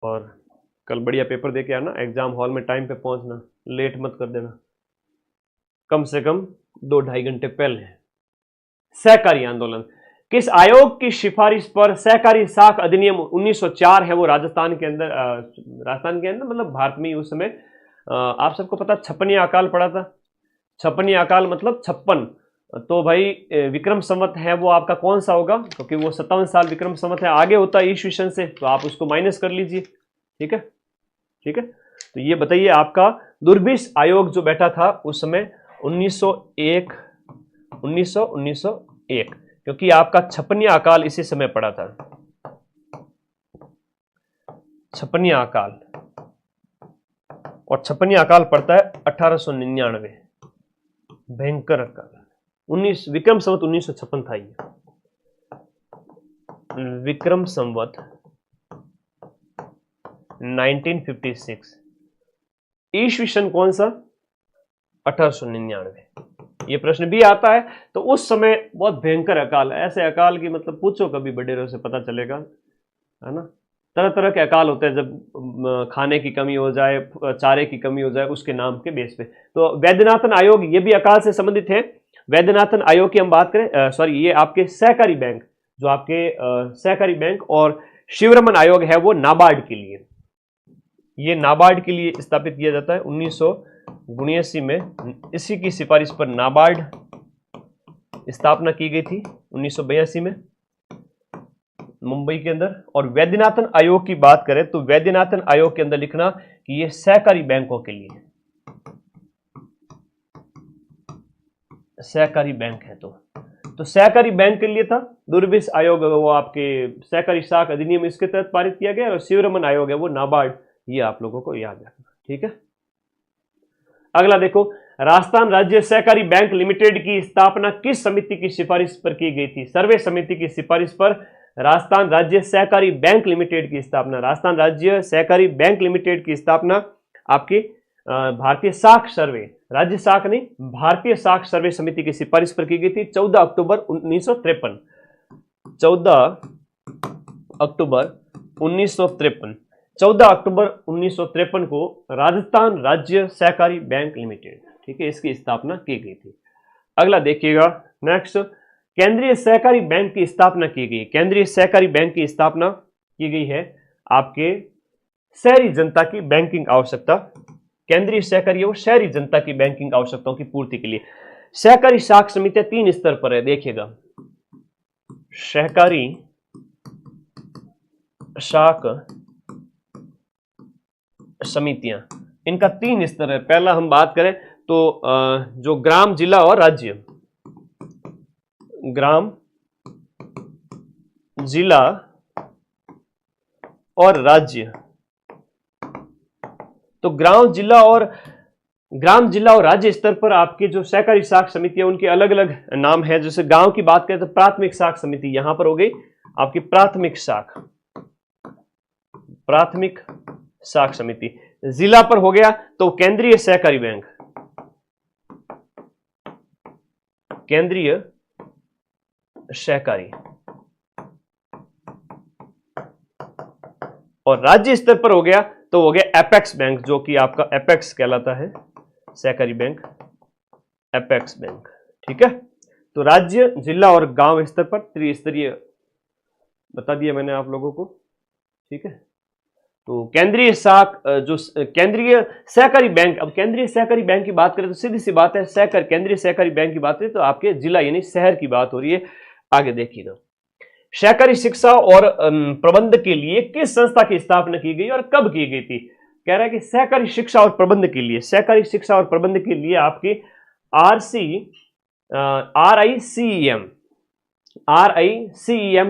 और कल बढ़िया पेपर दे के आना, एग्जाम हॉल में टाइम पे पहुंचना, लेट मत कर देना, कम से कम 2-2.5 घंटे पहले। सहकारी आंदोलन, किस आयोग की सिफारिश पर सहकारी साख अधिनियम 1904 है वो राजस्थान के अंदर मतलब भारत में उस समय आप सबको पता 56 अकाल पड़ा था। 56 अकाल मतलब 56, तो भाई विक्रम संवत है वो आपका कौन सा होगा, क्योंकि वो 57 साल विक्रम संवत है, आगे होता है ईस्वी सन से, तो आप उसको माइनस कर लीजिए। ठीक है, ठीक है। तो ये बताइए आपका दुर्भिक्ष आयोग जो बैठा था उस समय 1901, क्योंकि आपका 56 अकाल इसी समय पड़ा था। 56 अकाल, और 56 अकाल पड़ता है 1899, भयंकर अकाल। 19 विक्रम संवत 1956 था ये, विक्रम संवत 1956, ईस्वी सन कौन सा, 1899। ये प्रश्न भी आता है। तो उस समय बहुत भयंकर अकाल, ऐसे अकाल की मतलब पूछो कभी बडेरों से, पता चलेगा, है ना। तरह तरह के अकाल होते हैं, जब खाने की कमी हो जाए, चारे की कमी हो जाए, उसके नाम के बेस पे। तो वैद्यनाथन आयोग ये भी अकाल से संबंधित है। वैद्यनाथन आयोग की हम बात करें, सॉरी ये आपके सहकारी बैंक, जो आपके सहकारी बैंक, और शिवरमन आयोग है वो नाबार्ड के लिए, ये नाबार्ड के लिए स्थापित किया जाता है 1979 में। इसी की सिफारिश पर नाबार्ड स्थापना की गई थी 1982 में मुंबई के अंदर। और वैद्यनाथन आयोग की बात करें तो वैद्यनाथन आयोग के अंदर लिखना कि ये सहकारी बैंकों के लिए, सहकारी बैंक है तो सहकारी बैंक के लिए था। दुर्भिक्ष आयोग वो आपके सहकारी साख अधिनियम इसके तहत पारित किया गया, और शिवरमन आयोग है वो नाबार्ड, ये आप लोगों को याद रखना। ठीक है, अगला देखो, राजस्थान राज्य सहकारी बैंक लिमिटेड की स्थापना किस समिति की सिफारिश पर की गई थी। सर्वे समिति की सिफारिश पर राजस्थान राज्य सहकारी बैंक लिमिटेड की स्थापना, राजस्थान राज्य सहकारी बैंक लिमिटेड की स्थापना आपकी भारतीय साख सर्वे, राज्य साख नहीं, भारतीय साख सर्वे समिति की सिफारिश पर की गई थी 14 अक्टूबर 1953। 14 अक्टूबर 1953, 14 अक्टूबर 1953 को राजस्थान राज्य सहकारी बैंक लिमिटेड, ठीक है, इसकी स्थापना की गई थी। अगला देखिएगा, नेक्स्ट, केंद्रीय सहकारी बैंक की स्थापना की गई। केंद्रीय सहकारी बैंक की स्थापना की गई है आपके शहरी जनता की बैंकिंग आवश्यकता, केंद्रीय सहकारी वो शहरी जनता की बैंकिंग आवश्यकताओं की पूर्ति के लिए। सहकारी साख समितियां 3 स्तर पर है, देखिएगा, सहकारी साख समितियां, इनका 3 स्तर है। पहला हम बात करें तो जो ग्राम, जिला और राज्य, ग्राम, जिला और राज्य। तो ग्राम, जिला और राज्य स्तर पर आपके जो सहकारी साख समिति है उनके अलग अलग नाम है। जैसे गांव की बात करें तो प्राथमिक साख समिति, यहां पर हो गई आपकी प्राथमिक साख समिति। जिला पर हो गया तो केंद्रीय सहकारी बैंक, केंद्रीय सहकारी, और राज्य स्तर पर हो गया तो हो गया एपेक्स बैंक, जो कि आपका एपेक्स कहलाता है, सहकारी बैंक, एपेक्स बैंक। ठीक है, तो राज्य, जिला और गांव स्तर पर त्रिस्तरीय बता दिया मैंने आप लोगों को। ठीक है, तो केंद्रीय साख जो केंद्रीय सहकारी बैंक, अब केंद्रीय सहकारी बैंक की बात करें तो सीधी सी बात है, केंद्रीय सहकारी बैंक की बात करें तो आपके जिला यानी शहर की बात हो रही है। आगे देखिएगा, सहकारी शिक्षा और प्रबंध के लिए किस संस्था की स्थापना की गई और कब की गई थी। कह रहा है कि सहकारी शिक्षा और प्रबंध के लिए, सहकारी शिक्षा और प्रबंध के लिए आपकी RICEM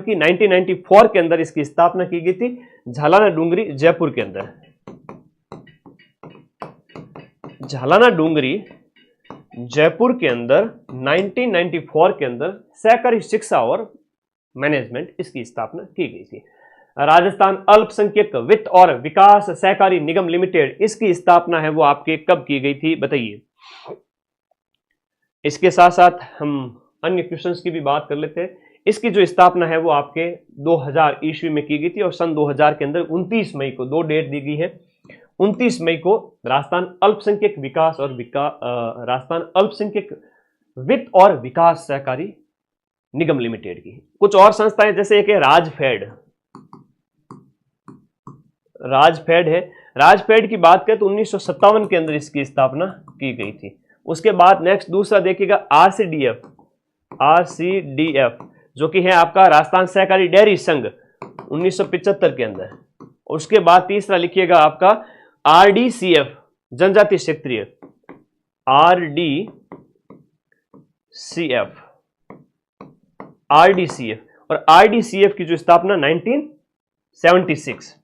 की 1994 के अंदर इसकी स्थापना की गई थी, झालाना डूंगरी जयपुर के अंदर। झालाना डूंगरी जयपुर के अंदर 1994 के अंदर सहकारी शिक्षा और मैनेजमेंट इसकी स्थापना की गई थी। राजस्थान अल्पसंख्यक वित्त और विकास सहकारी निगम लिमिटेड, इसकी स्थापना है वो आपके कब की गई थी बताइए। इसके साथ साथ हम अन्य क्वेश्चंस की भी बात कर लेते हैं। इसकी जो स्थापना है वो आपके 2000 ईस्वी में की गई थी और सन 2000 के अंदर 29 मई को, 2 डेट दी गई है, 29 मई को राजस्थान अल्पसंख्यक विकास और राजस्थान अल्पसंख्यक वित्त और विकास सहकारी निगम लिमिटेड की। कुछ और संस्थाएं जैसे एक है राजफेड, राजफेड है। राजफेड की बात करें तो 1957 के अंदर इसकी स्थापना की गई थी। उसके बाद नेक्स्ट दूसरा देखिएगा आरसीडीएफ, आरसीडीएफ जो कि है आपका राजस्थान सहकारी डेयरी संघ 1975 के अंदर। उसके बाद तीसरा लिखिएगा आपका आरडीसीएफ जनजातीय क्षेत्रीय, आरडीसीएफ, आरडीसीएफ और आरडीसीएफ की जो स्थापना 1976,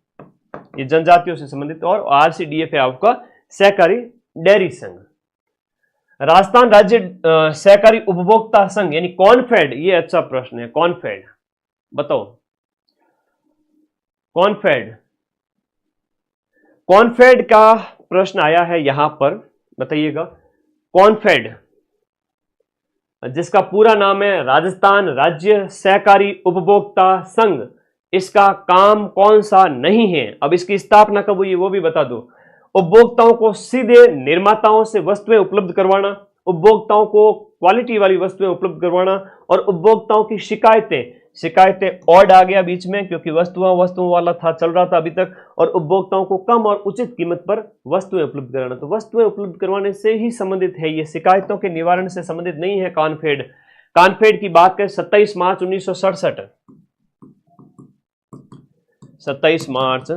ये जनजातियों से संबंधित। और आरसीडीएफ है आपका सहकारी डेयरी संघ। राजस्थान राज्य सहकारी उपभोक्ता संघ यानी कॉनफेड, ये अच्छा प्रश्न है। कॉनफेड बताओ, कॉनफेड, कॉनफेड का प्रश्न आया है यहां पर, बताइएगा। कॉनफेड जिसका पूरा नाम है राजस्थान राज्य सहकारी उपभोक्ता संघ, इसका काम कौन सा नहीं है? अब इसकी स्थापना कब हुई वो भी बता दो। उपभोक्ताओं को सीधे निर्माताओं से वस्तुएं उपलब्ध करवाना, उपभोक्ताओं को क्वालिटी वाली वस्तुएं उपलब्ध करवाना और उपभोक्ताओं की शिकायतें ऑड आ गया बीच में क्योंकि वस्तुओं वाला था, चल रहा था अभी तक, और उपभोक्ताओं को कम और उचित कीमत पर वस्तुएं उपलब्ध कराना। तो वस्तुएं उपलब्ध करवाने से ही संबंधित है, ये शिकायतों के निवारण से संबंधित नहीं है कॉनफेड। कॉनफेड की बात करें 27 मार्च 1967, 27 मार्च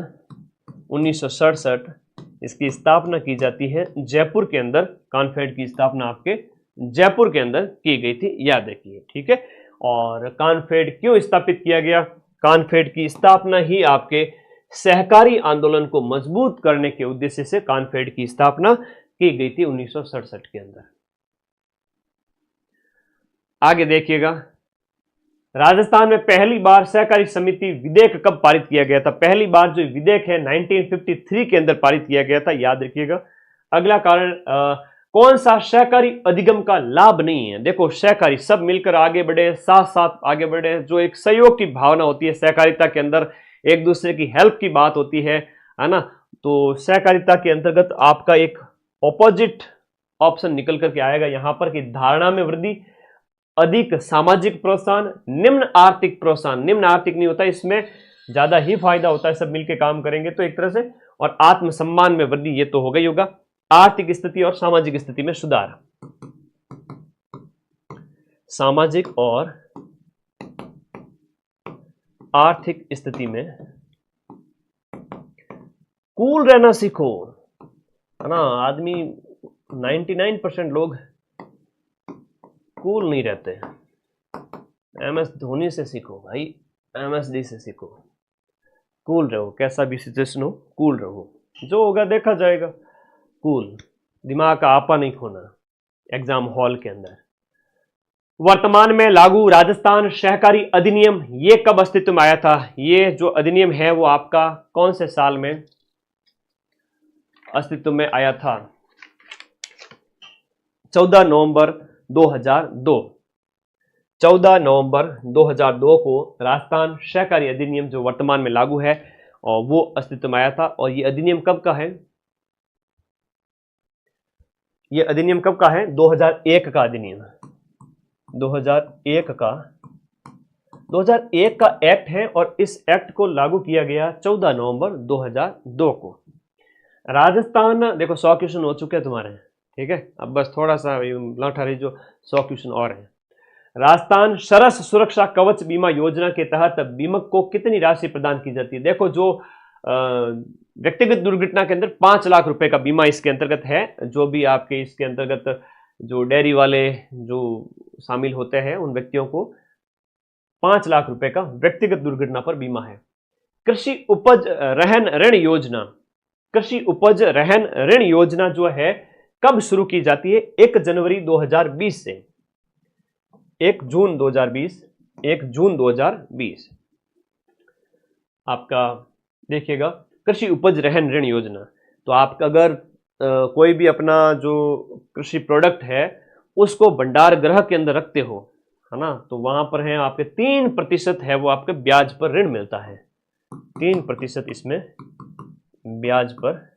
1967 इसकी स्थापना की जाती है जयपुर के अंदर। कॉनफेड की स्थापना आपके जयपुर के अंदर की गई थी, याद रखिए, ठीक है। और कॉनफेड क्यों स्थापित किया गया? कॉनफेड की स्थापना ही आपके सहकारी आंदोलन को मजबूत करने के उद्देश्य से कॉनफेड की स्थापना की गई थी 1967 के अंदर। आगे देखिएगा, राजस्थान में पहली बार सहकारी समिति विधेयक कब पारित किया गया था? पहली बार जो विधेयक है 1953 के अंदर पारित किया गया था, याद रखिएगा। अगला कारण, कौन सा सहकारी अधिगम का लाभ नहीं है? देखो, सहकारी सब मिलकर आगे बढ़े, साथ साथ आगे बढ़े, जो एक सहयोग की भावना होती है सहकारिता के अंदर, एक दूसरे की हेल्प की बात होती है ना। तो सहकारिता के अंतर्गत आपका एक ऑपोजिट ऑप्शन निकल करके आएगा यहां पर कि धारणा में वृद्धि, अधिक सामाजिक प्रोत्साहन, निम्न आर्थिक प्रोत्साहन। निम्न आर्थिक नहीं होता, इसमें ज्यादा ही फायदा होता है, सब मिलकर काम करेंगे तो एक तरह से। और आत्मसम्मान में वृद्धि, ये तो हो गई होगा। आर्थिक स्थिति और सामाजिक स्थिति में सुधार, सामाजिक और आर्थिक स्थिति में कूल रहना सीखो, है ना। आदमी 99% लोग कूल नहीं रहते। MS धोनी से सीखो भाई, MSD से सीखो, कूल रहो, कैसा भी सिचुएशन हो कूल रहो, जो होगा देखा जाएगा। कूल, दिमाग का आपा नहीं खोना एग्जाम हॉल के अंदर। वर्तमान में लागू राजस्थान सहकारी अधिनियम, ये कब अस्तित्व में आया था? ये जो अधिनियम है वो आपका कौन से साल में अस्तित्व में आया था? 14 नवंबर 2002। 14 नवंबर 2002 को राजस्थान सहकारी अधिनियम जो वर्तमान में लागू है और वो अस्तित्व में आया था। और ये अधिनियम कब का है? ये अधिनियम कब का है? 2001 का अधिनियम, 2001 का एक्ट है और इस एक्ट को लागू किया गया 14 नवंबर 2002 को। राजस्थान, देखो 100 क्वेश्चन हो चुके हैं तुम्हारे, ठीक है। अब बस थोड़ा सा लौटा रही, जो 100 क्वेश्चन और हैं। राजस्थान सरस सुरक्षा कवच बीमा योजना के तहत बीमक को कितनी राशि प्रदान की जाती है? देखो, जो व्यक्तिगत दुर्घटना के अंदर 5 लाख रुपए का बीमा इसके अंतर्गत है। जो भी आपके इसके अंतर्गत जो डेयरी वाले जो शामिल होते हैं उन व्यक्तियों को 5 लाख रुपए का व्यक्तिगत दुर्घटना पर बीमा है। कृषि उपज रहन ऋण योजना, कृषि उपज रहन ऋण योजना जो है कब शुरू की जाती है? 1 जनवरी 2020 से 1 जून 2020 आपका देखिएगा। कृषि उपज रहन ऋण योजना, तो आप अगर कोई भी अपना जो कृषि प्रोडक्ट है उसको भंडार गृह के अंदर रखते हो, है ना, तो वहां पर है आपके 3% है वो आपके ब्याज पर ऋण मिलता है, 3% इसमें ब्याज पर